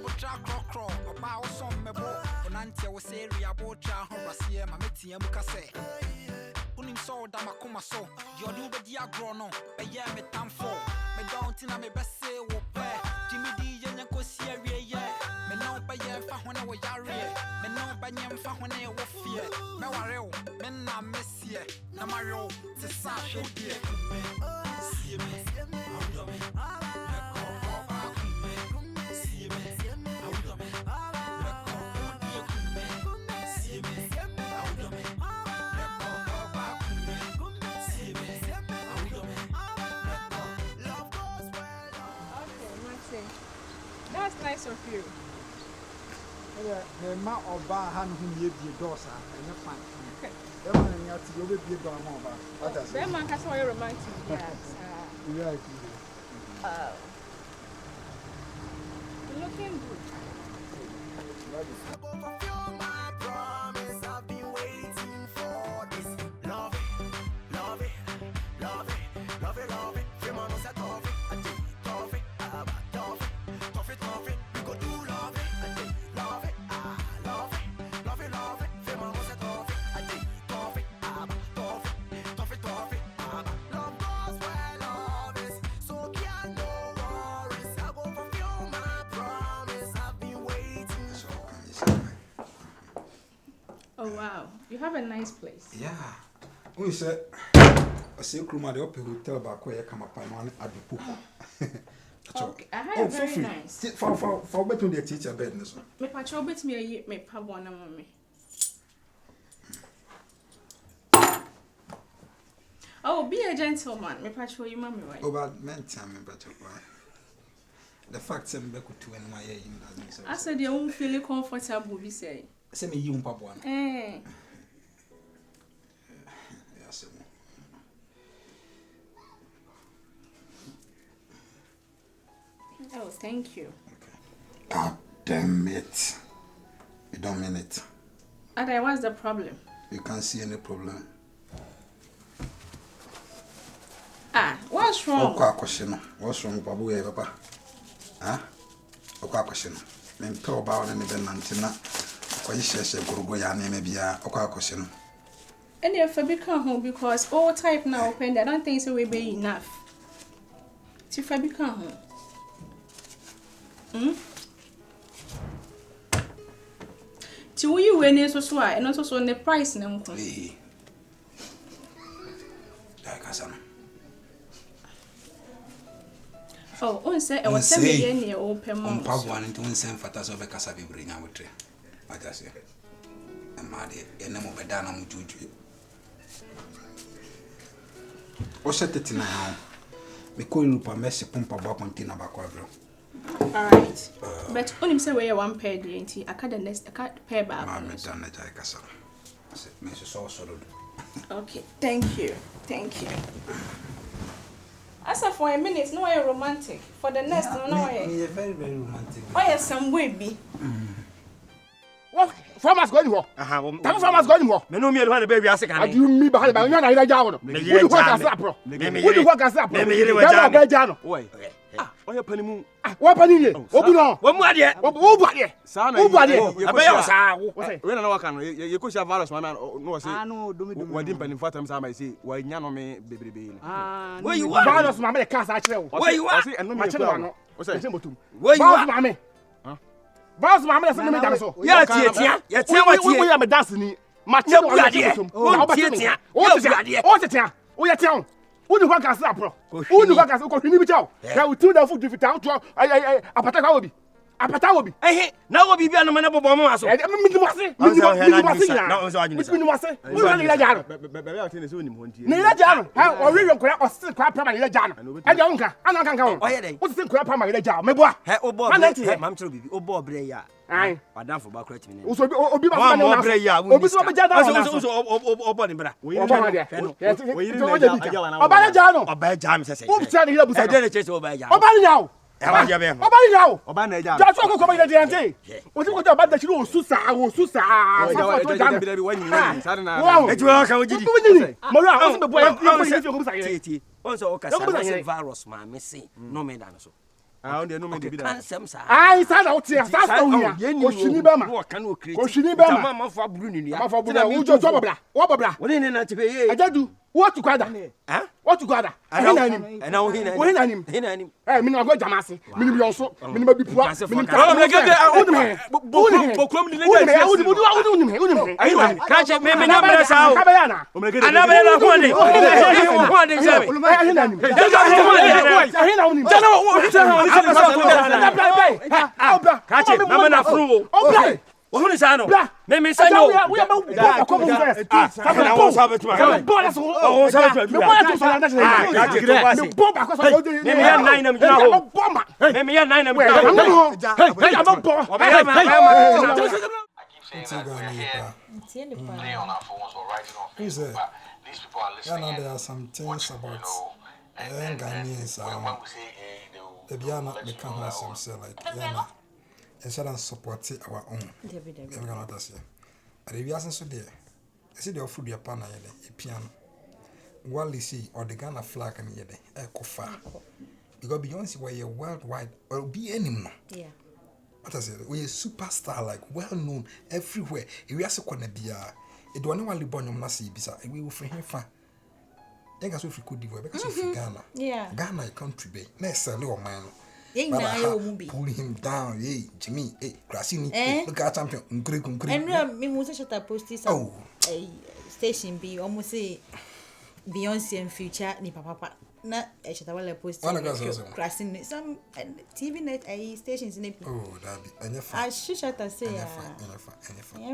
abotra krokro oba wo som mebo onante wo seri abotra horasie ma metia mu kase unim so da makoma so di odu be di agro no be ye me tamfo me don't na me bese wo pe Jimmy D yenye kosi awie ye me no be ye fa hone wo yare me no ba nyem fa hone wo fie me ware wo me na mesie na mario te sa hwodie see me out me That's nice of you. The ma oba han hu ye bi doors and you fine. The man you to go be door mo ba. What does that man has all romantic. Yes. You're looking good. My promise, I've been waiting for this. Love it, love it, love it, love it, love it. Feel my nose at tough it, I take it, tough it, tough it, tough it. We go do love it, I take it, love it, love it, love it, love it. Feel my nose at tough it, I take it, tough it, tough it, tough it. Love goes where love is, so can't no worries. I go fulfill my promise, I've been waiting. Oh wow, you have a nice place. Yeah. We said I see Kruma the upper hotel back where you come up and at the pool. Okay, I had a very nice. For between the teacher bed. Me patrol bet me me pa one on me. Oh, be a gentleman. Me patrol you mommy right. Oh, but men tell me better why. The fact I'm back to when my I said you won't feel comfortable, we say. Say me you papa one. Eh. Yes. Oh, thank you. Okay. God damn it. You don't mean it. Ade, what's the problem? You can't see any problem. What's wrong? What's wrong, Babu, Papa? Huh? Okay, question. Men talk about any benantina. Or you share Gurugoya, maybe a question. And if I become home because all type now open, I don't think it will be enough. If I become home. To you when it's so why and also on the price now. Oh, on say I was saying near open month. One into one same fatas of a casabi bring out. I just say, and Maddy, and no more Dana Mutu. Or set it now. We call you a messy pump about Pontina Bacquavro. Alright. But only say where one pair DNT, I cut the next, I cut pair back. I'm done at Icasa. I said, Mrs. Oswald. Okay, thank you. Thank you. As for a minute, no, you're romantic. For the next, no, you're very, very romantic. Oh, yes, some way be. What? Farmers going to farmers going to me no me the baby ase kan. Adu mi ba ha ba nya na ira jawo no. Wodi ho ka sa pro. Wodi ho ka sa pro. Me yire wa jam. Oi. Oye panimu. Wa pani ye. Obu no. Wa mu ade. Obu ade. Sa na. Obu ade. Abeya sa. We na waka no. Ye ko sha virus man no say. Ah no domi. Wadi panim fatam sa mai say wa nya no me bebrebe. Ah. Where you are? Virus man me ka sa kire wo. Where you are? Say eno me kire no. O say motum. Where you are? Mama. Boss mama na say me dance so. Ya tie. Ya tie wa tie. We ya me dance ni. Ma tie bu ade. O tie tie. O tie. O tie. O ya tie. Who do can say pro? Who do can say ko hwini bi chaw. Ya utu da fu difita to apata ka obi. Apata obi. Na obi bia no me na bobo mo aso. Mi wase. Na o so ajuni. Mi wase. Wo na ila jaro. Bebe o tene se onim ho ntie. Na ila jaro. Ha o wi nkura o se kwa pra ma ila jaro. E de onka. Ana kan kan. O ye den. Wo se nkura pra ma ila jaro. Me boa. He o bo. Mam chiro bibi. O bo bre ya. Ai. Wadan fo ba kura timi ne. Wo so obi ba fa na na. Obi so be jada na. O bo ni bra. O bo ma de. O yiri na. O ba na jaro. O ba jam se se. O tsa ni ila busa. E de ne chese o ba jam. O ba ni yawo. E wa je be. O ba ni yawo. O ba na jam. Ja so ko ba ila diante. O ti ko ta ba da chiro o susa. On so o ka sa virus ma me say no me dan so Ah, they no me be that. Ai, sa na wotia, sa so hia. Oshini be ma. Oshini be ma. Ma fa buru ni Ma fa buru. Wo jo bobla. Wo bobla. Wo ni na tepe ye. Ajadu, what to kwada? Eh? What to kwada? Hina nim. Ana wo hina. Wo hina nim. Hina nim. Eh, mi na go jamase. Mi ni bi onso. Mi ni ma bi pua. Mi ni ka. Me gege udum. Boklom ni lega. Udum. Ayi, kache me na bere sa o. Ka be yana. Ana be na ko ni. Ko ni sabe. Hina nim. Hina nim. Jana wo kache mama na fru o. Wo hu ni sa no. Me sanyo. We are about come first. Na wo sabe tu. Bola so. O sabe tu. Me bola to so na na. Kache to basi. Me bomba ko so. Me ya nine na mjina ho. Me ya nine na mjina ho. Hey, I'm a bomb. These there are some things about Ghanaians. The Biana become some say like Yana. Instead of supporting our own. We're gonna say. And if you ask so there, I see the food your partner a piano. While you see or the Ghana flag and yet a cofa. Because Beyonce were a worldwide or be any no. Yeah. What I said, we're a superstar, like well known everywhere. If we are so gonna be it don't want to born your massy bisa, we will free him fan. I guess if we could devote because of Ghana. Yeah. Ghana a country bay. Let's a little man. Pull him down, hey, Jimmy, hey, Grassini, look at champion, and me was a post oh, station be almost say Beyonce and future ni papa. Na eshitawale post crashing some TV net stations in oh that be I should say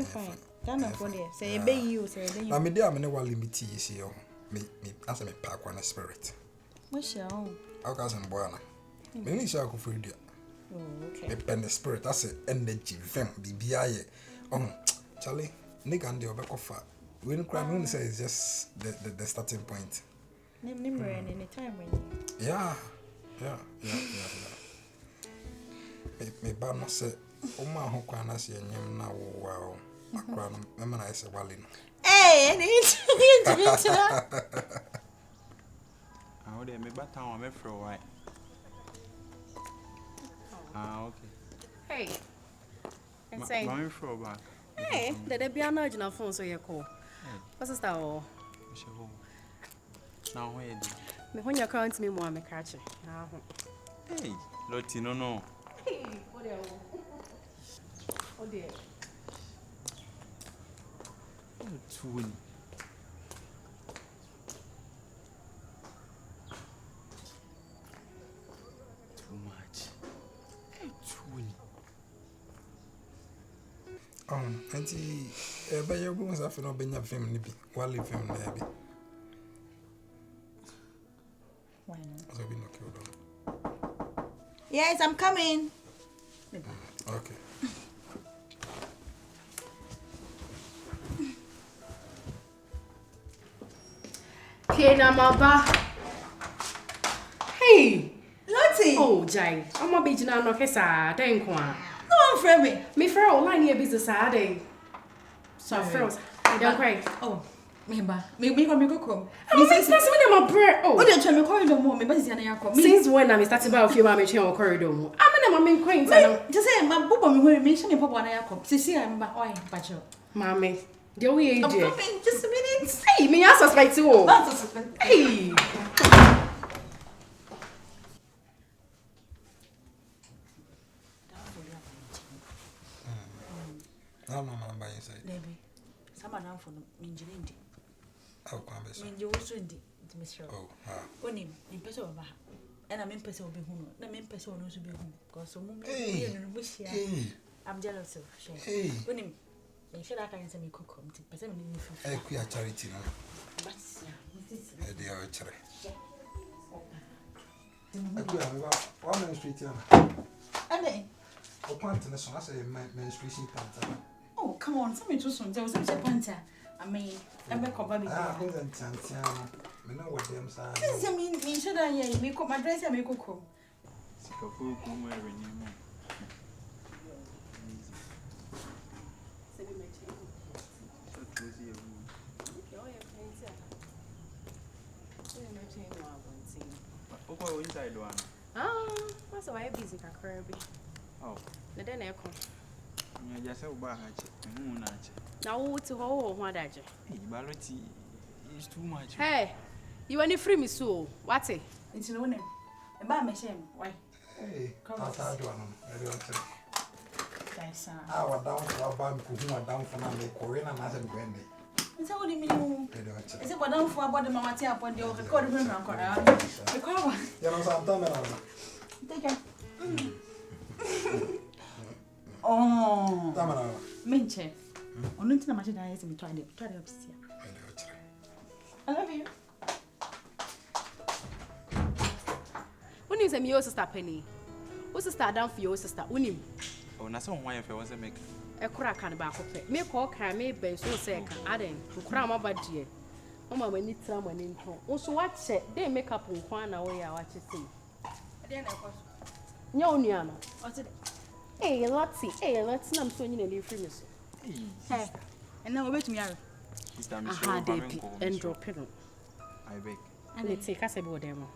fine Ghana for there say be you say be na me dey am ne wa limit yi see yo me as me pack one spirit what shall how can some boy na me ni sha ko for dia oh okay me pen the spirit as energy vem bibia ye Charlie nigga and the obekofa we no cry me say it's just the starting point. Anytime when yeah. Me ba no say o ma ho kwa na se enyem na wo wa akra no me na say wale no eh ah o de me ba town me fro why ah okay hey and say my fro back hey the be na jina phone so ye call what's that o now where do me when your account me mo me catch na ho hey loti no hey what there too much too auntie be your bones after no benya film ni bi wale film na bi why not so be no kill. Yes, I'm coming. Okay. Kena maba. Hey, Lottie. oh Jai, I'm a bit na no kesa den kwa. No one friend me. Me for online here business ade. So first, don't cry. Oh, me go come. Me since when am bread. Oh, What you try me corridor mo me but na yakọ. Since when am starting by a few ma on corridor mo. I'm na ma quaint na. Just say my bobo me hori me she me papa na yakọ. Sisi am ba oi pacho. Mommy, the way you I'm do. coming just a minute. Hey, me I suspect you. That's a suspect. Hey. No by inside. Baby. Sama na for minjindi. How come be so? Minji wo so ndi Mr. Oh, ha. Oni me pese oba ha. Na me pese obi hu no. Na me pese ono so be hu. Cause so mum Hey. no no bushia. Hey. I'm jealous of she. Hey. Oni me share that kind say me kokom ti pese me ni fu. Eh, ku ya charity no. But yeah. Eh, dey o chere. Eh, ku ya me ba. One menstruate na. Ande. O pant na so as menstruation pant. Oh, come on. Something too soon. There was some panta. I mean, I'm a copper. Ah, go and tantia. Me know what them say. This I mean, me should I me cook my dress and me cook. sikafu kuma renemo Oko inside one. What's why busy kakra bi. Oh. Na den e ko. Nya ja se wo ba ha che. Ehu na che. Na wo ti ho ho adaje. Baloti is too much. Hey, you any free me so? What it? Nti no wonem. E ba me shem. Why? Hey, come on. Very okay. Thanks. Wa down for ba me ko hu down for na me ko we na na se me gwende. Nti wo di mi no. Very okay. Ese kwa down for about mama ti apode o record me na ko. E kwa ba. Ya no sa ntame na. Take care. Oh. Tamara. Menche. Onu nti na ma cheda yesi mi to ade obsia. I love you. When you say me your sister Penny. What's sister down for your sister? Unim. Oh, na so why if I was a make. E kura kan ba ko pe. Me ko kan me ben so say kan aden. Kura ma ba die. Mama mani tra mani nton. Nso wa che, dey make up nkwan na wo ya wa che sei. Ade na ko. Nya onua no. O ti. Lati na mso nyina le free me so. Hey. And now obetumi are. Sister me Aha, dey and drop it. I beg. And it take us a board demo.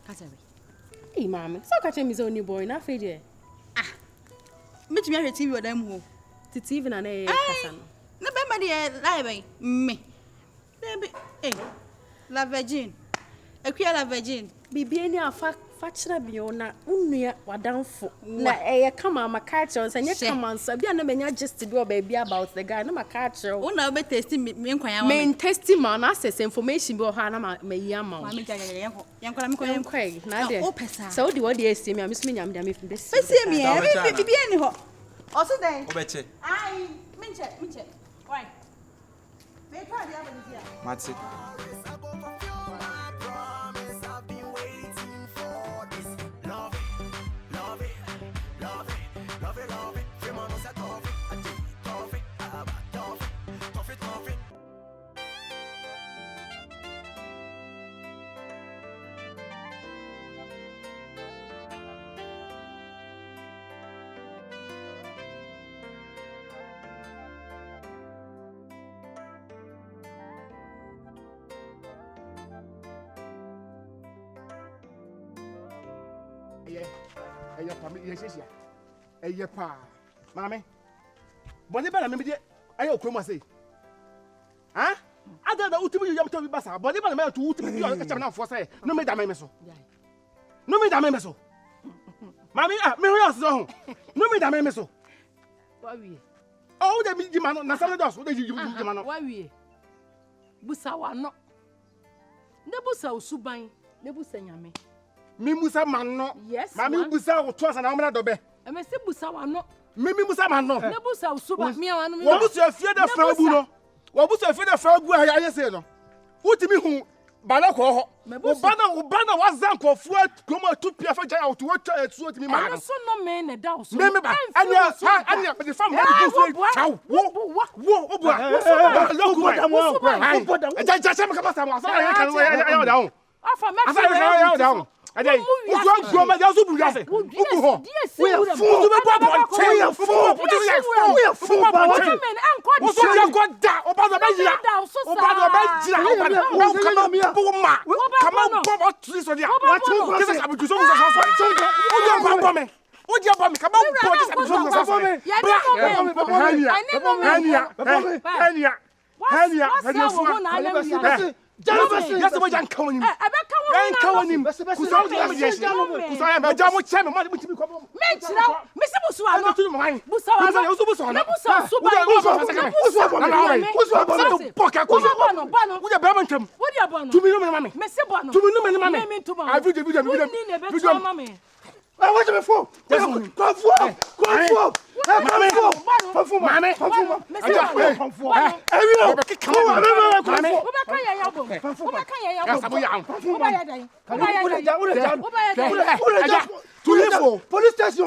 Kasa we. Hey, mama. So catch me so new boy na fe dey. Betumi are TV odam ho. Ti TV na na kasa no. Na be ma dey live me. Baby, La Virgin. Equia La Virgin. Bibi eni afa chira bi ona unua wadanfo. Na kama makacha on say kama nsa bia na menya just do baby about the guy na makacha. Una be testing me nkwan ya. Me testing man access information bi o ha na me yi ama. Ma me jaja yankwa me ko yankwai na de. O pesa. So di what dey esi me amiso me nyam de me be. Pesa me e bibi eni ho. O so den. Obeche. Ai, minche. Why? Me try the other here. Matsi. Eye pa. Mami. Boni ba na me de aye okroma sei. Ha? Ada da utimi yam to bi basa. Boni ba na me to utimi yo ka chama na fo sei. No me da me so. No me da me so. Mami me ho yaso ho. No me da me so. Wa wie. Oh de mi jima no na sare dos. O de jima no. Wa wie. Busa wa no. Ne busa usuban, ne busa nyame. Mi musa manno. Yes. Mami busa o to asa na o me na do be. E me se busa wa no. Mi musa manno. Ne busa usuba mi wa no mi. Wo busa afie da fra bu no. Wo busa afie da fra gu aye se no. Utimi hu bana ko ho. Wo bana wa zan ko fu kuma tu pia fa ja o tu watwa etu otimi ma. Ano so no me ne da so. Me ba. Anya be the fam mo go so. Chaw. Wo obu a. Lo ku da mo. Ja se me ka pasa mo. Asa ya kan ya da ho. Afa me. Asa ya da ho. Adey, ugo ma jaso bu yase. Ugo ho. We are fool to be born. We are fool. We are fool. O so ya go da. O ba do be jira. O ba do be jira. O ba do come bu ma. Come on, bo three so dia. Na tu kese sabu tu so so so. O dia ba me. O dia ba me. Come on, bo just sabu so so. Ya ni mo me. Hania. Hania fo. Yes, we can call him. I call him. Kusawo de me yes. Kusawo me jamu cheme mo de mi ko. Me chira. Me se busu ano. Tu mo han. Busu ano. Busu ano. Busu suba. Busu poka ko. Wo de bra man twam. Wo de abo no. Tu mi no me mama. Me se bo no. Tu mi no me mama. Me tu ba. I video. Mama. I want to be full. Go for. Mame. Police station.